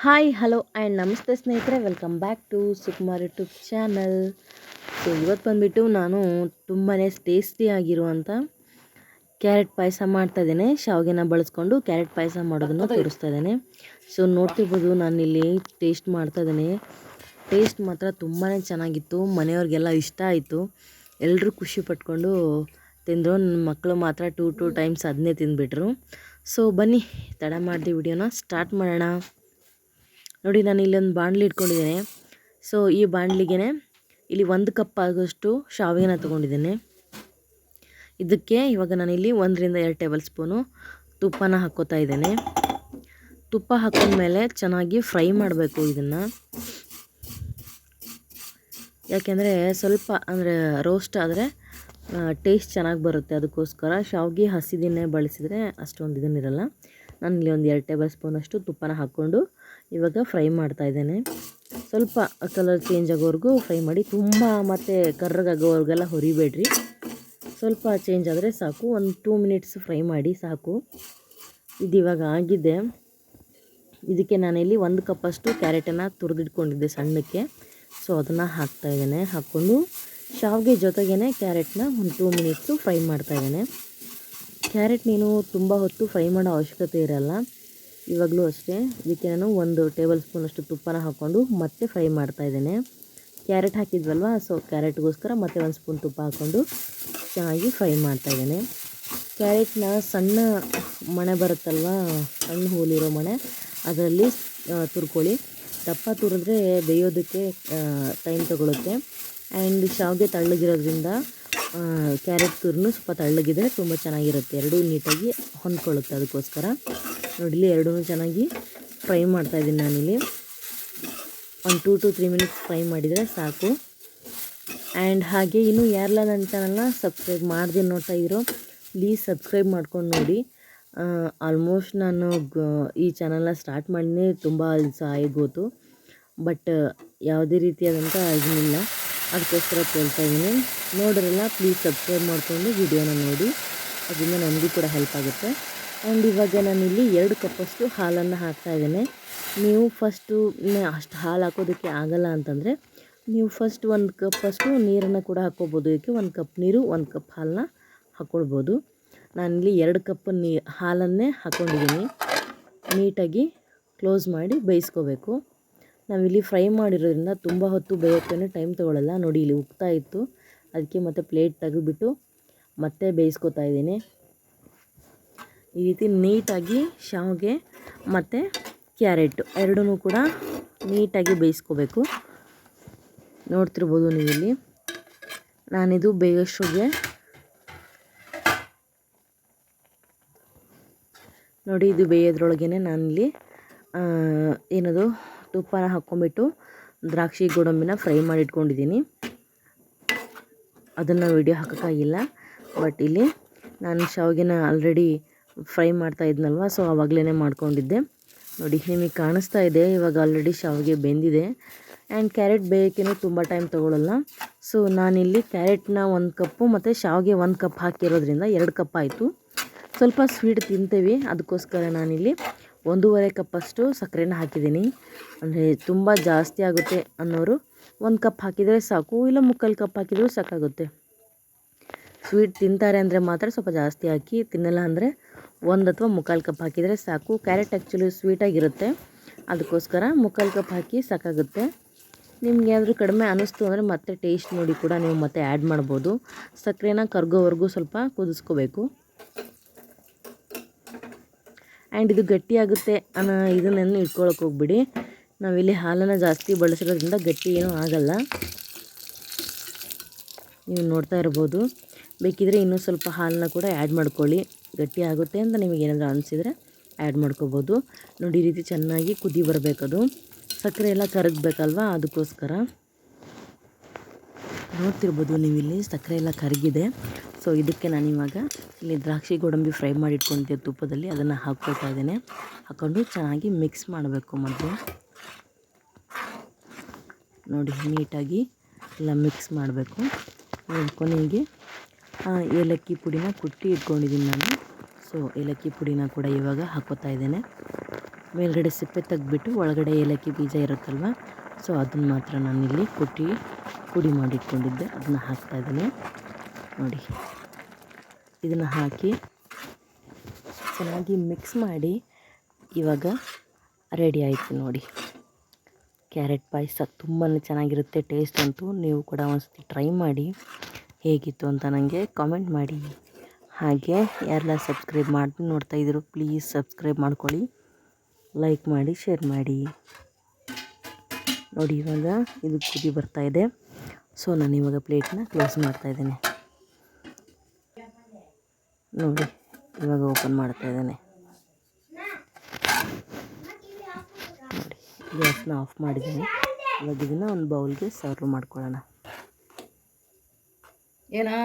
Hi hello and ನಮಸ್ತೆ ಸ್ನೇಹಿತರೆ, welcome back to Sukumar YouTube channel. So ಇವತ್ತು ಬಂದುಬಿಟ್ಟು ನಾನು ತುಂಬಾ ಟೇಸ್ಟಿಯಾಗಿರುವಂಥ ಕ್ಯಾರೆಟ್ ಪಾಯಸ ಮಾಡ್ತಾಯಿದ್ದೇನೆ. ಶಾವಿಗೆನ ಬಳಸ್ಕೊಂಡು ಕ್ಯಾರೆಟ್ ಪಾಯಸ ಮಾಡೋದನ್ನು ತೋರಿಸ್ತಾ ಇದ್ದೇನೆ. ಸೊ ನೋಡ್ತಿರ್ಬೋದು, ನಾನಿಲ್ಲಿ ಟೇಸ್ಟ್ ಮಾಡ್ತಾಯಿದ್ದೇನೆ. ಟೇಸ್ಟ್ ಮಾತ್ರ ತುಂಬಾ ಚೆನ್ನಾಗಿತ್ತು. ಮನೆಯವ್ರಿಗೆಲ್ಲ ಇಷ್ಟ ಆಯಿತು. ಎಲ್ಲರೂ ಖುಷಿ ಪಟ್ಕೊಂಡು ತಿಂದರು. ನನ್ನ ಮಕ್ಕಳು ಮಾತ್ರ ಟೂ ಟೈಮ್ಸ್ ಅದನ್ನೇ ತಿಂದುಬಿಟ್ರು. ಸೊ ಬನ್ನಿ ತಡ ಮಾಡಿದೆ ವಿಡಿಯೋನ ಸ್ಟಾರ್ಟ್ ಮಾಡೋಣ. ನೋಡಿ, ನಾನು ಇಲ್ಲೊಂದು ಬಾಣಲಿ ಇಟ್ಕೊಂಡಿದ್ದೇನೆ. ಸೊ ಈ ಬಾಣಲಿಗೆ ಇಲ್ಲಿ 1 ಕಪ್ ಆಗೋಷ್ಟು ಶಾವಿಗೆನ ತೊಗೊಂಡಿದ್ದೇನೆ. ಇದಕ್ಕೆ ಇವಾಗ ನಾನಿಲ್ಲಿ 1 ರಿಂದ 2 ಟೇಬಲ್ ಸ್ಪೂನು ತುಪ್ಪನ ಹಾಕ್ಕೋತಾ ಇದ್ದೇನೆ. ತುಪ್ಪ ಹಾಕೊಂಡ್ಮೇಲೆ ಚೆನ್ನಾಗಿ ಫ್ರೈ ಮಾಡಬೇಕು ಇದನ್ನು. ಯಾಕೆಂದರೆ ಸ್ವಲ್ಪ ಅಂದರೆ ರೋಸ್ಟ್ ಆದರೆ ಟೇಸ್ಟ್ ಚೆನ್ನಾಗಿ ಬರುತ್ತೆ. ಅದಕ್ಕೋಸ್ಕರ ಶಾವಿಗೆ ಹಸಿದನ್ನೇ ಬಳಸಿದರೆ ಅಷ್ಟೊಂದು ಇದನ್ನಿರಲ್ಲ. ನಾನು ಇಲ್ಲಿ ಒಂದು 2 ಟೇಬಲ್ ಸ್ಪೂನಷ್ಟು ತುಪ್ಪನ ಹಾಕ್ಕೊಂಡು ಇವಾಗ ಫ್ರೈ ಮಾಡ್ತಾಯಿದ್ದೇನೆ. ಸ್ವಲ್ಪ ಕಲರ್ ಚೇಂಜ್ ಆಗೋವರೆಗೂ ಫ್ರೈ ಮಾಡಿ. ತುಂಬ ಮತ್ತು ಕರ್ರಗಾಗೋವರೆಗೆಲ್ಲ ಹುರಿಬೇಡ್ರಿ. ಸ್ವಲ್ಪ ಚೇಂಜ್ ಆದರೆ ಸಾಕು. ಒಂದು 2 ಮಿನಿಟ್ಸ್ ಫ್ರೈ ಮಾಡಿ ಸಾಕು. ಇದು ಇವಾಗ ಆಗಿದೆ. ಇದಕ್ಕೆ ನಾನಿಲ್ಲಿ 1 ಕಪ್ಪಷ್ಟು ಕ್ಯಾರೆಟನ್ನು ತುರಿದಿಟ್ಕೊಂಡಿದ್ದೆ ಸಣ್ಣಕ್ಕೆ. ಸೊ ಅದನ್ನು ಹಾಕ್ತಾಯಿದ್ದೇನೆ. ಹಾಕ್ಕೊಂಡು ಶಾವಿಗೆ ಜೊತೆಗೇ ಕ್ಯಾರೆಟ್ನ ಒಂದು 2 ಮಿನಿಟ್ಸು ಫ್ರೈ ಮಾಡ್ತಾಯಿದ್ದೇನೆ. ಕ್ಯಾರೆಟ್ ನೀನು ತುಂಬ ಹೊತ್ತು ಫ್ರೈ ಮಾಡೋ ಅವಶ್ಯಕತೆ ಇರಲ್ಲ. ಇವಾಗಲೂ ಅಷ್ಟೇ ಇದಕ್ಕೆ ನಾನು 1 ಟೇಬಲ್ ಸ್ಪೂನಷ್ಟು ತುಪ್ಪನ ಹಾಕ್ಕೊಂಡು ಮತ್ತೆ ಫ್ರೈ ಮಾಡ್ತಾಯಿದ್ದೇನೆ. ಕ್ಯಾರೆಟ್ ಹಾಕಿದ್ವಲ್ವ, ಸೊ ಕ್ಯಾರೆಟ್ಗೋಸ್ಕರ ಮತ್ತೆ 1 ಸ್ಪೂನ್ ತುಪ್ಪ ಹಾಕ್ಕೊಂಡು ಚೆನ್ನಾಗಿ ಫ್ರೈ ಮಾಡ್ತಾಯಿದ್ದೇನೆ. ಕ್ಯಾರೆಟ್ನ ಸಣ್ಣ ಮಣೆ ಬರುತ್ತಲ್ವ, ಸಣ್ಣ ಹೂಲಿರೋ ಮಣೆ, ಅದರಲ್ಲಿ ತುರ್ಕೊಳ್ಳಿ. ದಪ್ಪ ತುರಿದ್ರೆ ಬೇಯೋದಕ್ಕೆ ಟೈಮ್ ತೊಗೊಳುತ್ತೆ. ಆ್ಯಂಡ್ ಶಾವಿಗೆ ತಳ್ಳಗಿರೋದ್ರಿಂದ ಕ್ಯಾರೆಟ್ ತುರಿನೂ ಸ್ವಲ್ಪ ತಳ್ಳಗಿದ್ರೆ ತುಂಬ ಚೆನ್ನಾಗಿರುತ್ತೆ. ಎರಡೂ ನೀಟಾಗಿ ಹೊಂದ್ಕೊಳ್ಳುತ್ತೆ. ಅದಕ್ಕೋಸ್ಕರ ನೋಡಿಲಿ ಎರಡೂ ಚೆನ್ನಾಗಿ ಫ್ರೈ ಮಾಡ್ತಾಯಿದ್ದೀನಿ ನಾನಿಲ್ಲಿ. ಒಂದು 2 to 3 ಮಿನಿಟ್ಸ್ ಫ್ರೈ ಮಾಡಿದರೆ ಸಾಕು. ಆ್ಯಂಡ್ ಹಾಗೆ ಇನ್ನೂ ಯಾರೆಲ್ಲ ನನ್ನ ಚಾನಲ್ನ ಸಬ್ಸ್ಕ್ರೈಬ್ ಮಾಡದೆ ನೋಡ್ತಾ ಇರೋ, ಪ್ಲೀಸ್ ಸಬ್ಸ್ಕ್ರೈಬ್ ಮಾಡ್ಕೊಂಡು ನೋಡಿ. ಆಲ್ಮೋಸ್ಟ್ ನಾನು ಈ ಚಾನಲ್ನ ಸ್ಟಾರ್ಟ್ ಮಾಡಿನೇ ತುಂಬ ದಿವಸ ಆಗೋತು. ಬಟ್ ಯಾವುದೇ ರೀತಿಯಾದಂಥ ಇದನ್ನಿಲ್ಲ. ಅದಕ್ಕೋಸ್ಕರ ಕೇಳ್ತಾ ಇದ್ದೀನಿ. ನೋಡಿರಲ್ಲ, ಪ್ಲೀಸ್ ಸಬ್ಸ್ಕ್ರೈಬ್ ಮಾಡಿಕೊಂಡು ವಿಡಿಯೋನ ನೋಡಿ. ಅದರಿಂದ ನನಗೂ ಕೂಡ ಹೆಲ್ಪ್ ಆಗುತ್ತೆ. ಆ್ಯಂಡ್ ಇವಾಗ ನಾನಿಲ್ಲಿ 2 ಕಪ್ಪಷ್ಟು ಹಾಲನ್ನು ಹಾಕ್ತಾಯಿದ್ದೇನೆ. ನೀವು ಫಸ್ಟು ಅಷ್ಟು ಹಾಲು ಹಾಕೋದಕ್ಕೆ ಆಗಲ್ಲ ಅಂತಂದರೆ ನೀವು ಫಸ್ಟ್ 1 ಕಪ್ಪಷ್ಟು ನೀರನ್ನು ಕೂಡ ಹಾಕ್ಕೋಬೋದು. ಇದಕ್ಕೆ 1 ಕಪ್ ನೀರು 1 ಕಪ್ ಹಾಲನ್ನ ಹಾಕ್ಕೊಳ್ಬೋದು. ನಾನಿಲ್ಲಿ 2 ಕಪ್ ಹಾಲನ್ನೇ ಹಾಕ್ಕೊಂಡಿದ್ದೀನಿ. ನೀಟಾಗಿ ಕ್ಲೋಸ್ ಮಾಡಿ ಬೇಯಿಸ್ಕೋಬೇಕು. ನಾವಿಲ್ಲಿ ಫ್ರೈ ಮಾಡಿರೋದ್ರಿಂದ ತುಂಬ ಹೊತ್ತು ಬೇಯೋಕ್ಕೇ ಟೈಮ್ ತೊಗೊಳ್ಳಲ್ಲ. ನೋಡಿ, ಇಲ್ಲಿ ಉಕ್ತಾ ಇತ್ತು, ಅದಕ್ಕೆ ಮತ್ತೆ ಪ್ಲೇಟ್ ತೆಗೆದುಬಿಟ್ಟು ಮತ್ತೆ ಬೇಯಿಸ್ಕೊತಾ ಇದ್ದೀನಿ. ಈ ರೀತಿ ನೀಟಾಗಿ ಶಾವಿಗೆ ಮತ್ತು ಕ್ಯಾರೆಟ್ ಎರಡೂ ಕೂಡ ನೀಟಾಗಿ ಬೇಯಿಸ್ಕೋಬೇಕು. ನೋಡ್ತಿರ್ಬೋದು ನೀವಿಲ್ಲಿ. ನಾನಿದು ಬೇಯೋಷ್ಟಿಗೆ ನೋಡಿ, ಇದು ಬೇಯೋದ್ರೊಳಗೇ ನಾನಿಲ್ಲಿ ಏನದು ತುಪ್ಪನ ಹಾಕ್ಕೊಂಬಿಟ್ಟು ದ್ರಾಕ್ಷಿ ಗೋಡಂಬಿನ ಫ್ರೈ ಮಾಡಿ ಇಟ್ಕೊಂಡಿದ್ದೀನಿ. ಅದನ್ನು ವಿಡಿಯೋ ಹಾಕೋಕ್ಕಾಗಿಲ್ಲ. ಬಟ್ ಇಲ್ಲಿ ನಾನು ಶಾವಿಗೆನ ಆಲ್ರೆಡಿ ಫ್ರೈ ಮಾಡ್ತಾ ಇದ್ನಲ್ವ, ಸೊ ಆವಾಗಲೇ ಮಾಡ್ಕೊಂಡಿದ್ದೆ. ನೋಡಿ, ನಿಮಗೆ ಕಾಣಿಸ್ತಾ ಇದೆ ಇವಾಗ ಆಲ್ರೆಡಿ ಶಾವಿಗೆ ಬೆಂದಿದೆ. ಆ್ಯಂಡ್ ಕ್ಯಾರೆಟ್ ಬೇಯೋಕ್ಕೇನು ತುಂಬ ಟೈಮ್ ತೊಗೊಳ್ಳಲ್ಲ. ಸೊ ನಾನಿಲ್ಲಿ ಕ್ಯಾರೆಟ್ನ 1 ಕಪ್ಪು ಮತ್ತು ಶಾವಿಗೆ 1 ಕಪ್ ಹಾಕಿರೋದ್ರಿಂದ 2 ಕಪ್ ಆಯಿತು. ಸ್ವಲ್ಪ ಸ್ವೀಟ್ ತಿಂತೇವೆ, ಅದಕ್ಕೋಸ್ಕರ ನಾನಿಲ್ಲಿ 1.5 ಕಪ್ಪಷ್ಟು ಸಕ್ಕರೆನ ಹಾಕಿದ್ದೀನಿ. ಅಂದರೆ ತುಂಬ ಜಾಸ್ತಿ ಆಗುತ್ತೆ ಅನ್ನೋರು 1 ಕಪ್ ಹಾಕಿದರೆ ಸಾಕು, ಇಲ್ಲ 3/4 ಕಪ್ ಹಾಕಿದರೂ ಸಾಕಾಗುತ್ತೆ. ಸ್ವೀಟ್ ತಿಂತಾರೆ ಅಂದರೆ ಮಾತ್ರ ಸ್ವಲ್ಪ ಜಾಸ್ತಿ ಹಾಕಿ, ತಿನ್ನಲ್ಲ ಅಂದರೆ 1 ಅಥವಾ 3/4 ಕಪ್ ಹಾಕಿದರೆ ಸಾಕು. ಕ್ಯಾರೆಟ್ ಆ್ಯಕ್ಚುಲಿ ಸ್ವೀಟಾಗಿರುತ್ತೆ, ಅದಕ್ಕೋಸ್ಕರ 3/4 ಕಪ್ ಹಾಕಿ ಸಾಕಾಗುತ್ತೆ. ನಿಮ್ಗೆ ಏನಾದರೂ ಕಡಿಮೆ ಅನ್ನಿಸ್ತು ಅಂದರೆ ಮತ್ತೆ ಟೇಸ್ಟ್ ನೋಡಿ ಕೂಡ ನೀವು ಮತ್ತೆ ಆ್ಯಡ್ ಮಾಡ್ಬೋದು. ಸಕ್ಕರೆನ ಕರ್ಗೋವರೆಗೂ ಸ್ವಲ್ಪ ಕುದಿಸ್ಕೋಬೇಕು. ಆ್ಯಂಡ್ ಇದು ಗಟ್ಟಿಯಾಗುತ್ತೆ ಅನ್ನೋ ಇದನ್ನೇನು ಇಟ್ಕೊಳಕ್ಕೆ ಹೋಗ್ಬಿಡಿ. ನಾವಿಲ್ಲಿ ಹಾಲನ್ನು ಜಾಸ್ತಿ ಬಳಸಿರೋದ್ರಿಂದ ಗಟ್ಟಿ ಏನೂ ಆಗಲ್ಲ. ನೀವು ನೋಡ್ತಾ ಇರ್ಬೋದು. ಬೇಕಿದ್ರೆ ಇನ್ನೂ ಸ್ವಲ್ಪ ಹಾಲನ್ನ ಕೂಡ ಆ್ಯಡ್ ಮಾಡ್ಕೊಳ್ಳಿ. ಗಟ್ಟಿ ಆಗುತ್ತೆ ಅಂತ ನಿಮಗೆ ಏನಾದರೂ ಅನಿಸಿದರೆ ಆ್ಯಡ್ ಮಾಡ್ಕೋಬೋದು. ನೋಡಿ, ಈ ರೀತಿ ಚೆನ್ನಾಗಿ ಕುದಿ ಬರಬೇಕದು. ಸಕ್ಕರೆ ಎಲ್ಲ ಕರಗಬೇಕಲ್ವ, ಅದಕ್ಕೋಸ್ಕರ. ನೋಡ್ತಿರ್ಬೋದು ನೀವಿಲ್ಲಿ ಸಕ್ಕರೆ ಎಲ್ಲ ಕರಗಿದೆ. ಸೊ ಇದಕ್ಕೆ ನಾನಿವಾಗ ಇಲ್ಲಿ ದ್ರಾಕ್ಷಿ ಗೋಡಂಬಿ ಫ್ರೈ ಮಾಡಿ ಇಟ್ಕೊಂಡಿದ್ದೆ ತುಪ್ಪದಲ್ಲಿ, ಅದನ್ನು ಹಾಕ್ಕೊಳ್ತಾ ಇದ್ದೇನೆ. ಹಾಕ್ಕೊಂಡು ಚೆನ್ನಾಗಿ ಮಿಕ್ಸ್ ಮಾಡಬೇಕು ಮೊದಲು. ನೋಡಿ, ನೀಟಾಗಿ ಎಲ್ಲ ಮಿಕ್ಸ್ ಮಾಡಬೇಕು. ಕೊನೆಗೆ ಏಲಕ್ಕಿ ಪುಡಿನ ಕುಟ್ಟಿ ಇಟ್ಕೊಂಡಿದ್ದೀನಿ ನಾನು. ಸೊ ಏಲಕ್ಕಿ ಪುಡಿನ ಕೂಡ ಇವಾಗ ಹಾಕ್ಕೋತಾ ಇದ್ದೇನೆ. ಮೇಲ್ಗಡೆ ಸಿಪ್ಪೆ ತೆಗೆದ್ಬಿಟ್ಟು ಒಳಗಡೆ ಏಲಕ್ಕಿ ಬೀಜ ಇರುತ್ತಲ್ವ, ಸೊ ಅದನ್ನು ಮಾತ್ರ ನಾನಿಲ್ಲಿ ಪುಡಿ ಮಾಡಿಟ್ಕೊಂಡಿದ್ದೆ, ಅದನ್ನು ಹಾಕ್ತಾಯಿದ್ದೀನಿ ನೋಡಿ. ಇದನ್ನು ಹಾಕಿ ಚೆನ್ನಾಗಿ ಮಿಕ್ಸ್ ಮಾಡಿ ಇವಾಗ ರೆಡಿ ಆಯಿತು ನೋಡಿ. ಕ್ಯಾರೆಟ್ ಪಾಯಸ ತುಂಬಾ ಚೆನ್ನಾಗಿರುತ್ತೆ, ಟೇಸ್ಟ್ ಅಂತೂ. ನೀವು ಕೂಡ ಒಂದ್ಸತಿ ಟ್ರೈ ಮಾಡಿ, ಹೇಗಿತ್ತು ಅಂತ ನನಗೆ ಕಾಮೆಂಟ್ ಮಾಡಿ. ಹಾಗೆ ಯಾರೆಲ್ಲ ಸಬ್ಸ್ಕ್ರೈಬ್ ಮಾಡಿ ನೋಡ್ತಾಯಿದ್ರು ಪ್ಲೀಸ್ ಸಬ್ಸ್ಕ್ರೈಬ್ ಮಾಡ್ಕೊಳ್ಳಿ, ಲೈಕ್ ಮಾಡಿ, ಶೇರ್ ಮಾಡಿ ನೋಡಿ. ಇವಾಗ ಇದು ಕುದಿ ಬರ್ತಾಯಿದೆ, ಸೊ ನಾನು ಇವಾಗ ಪ್ಲೇಟ್ನ ಕ್ಲೋಸ್ ಮಾಡ್ತಾಯಿದ್ದೇನೆ ನೋಡಿ. ಇವಾಗ ಓಪನ್ ಮಾಡ್ತಾಯಿದ್ದೇನೆ ನೋಡಿ. ಗ್ಯಾಸ್ನ ಆಫ್ ಮಾಡಿದ್ದೀನಿ. ಇವಾಗ ಇದನ್ನು ಒಂದು ಬೌಲ್ಗೆ ಸರ್ವ್ ಮಾಡ್ಕೊಳ್ಳೋಣ. ಏನಾ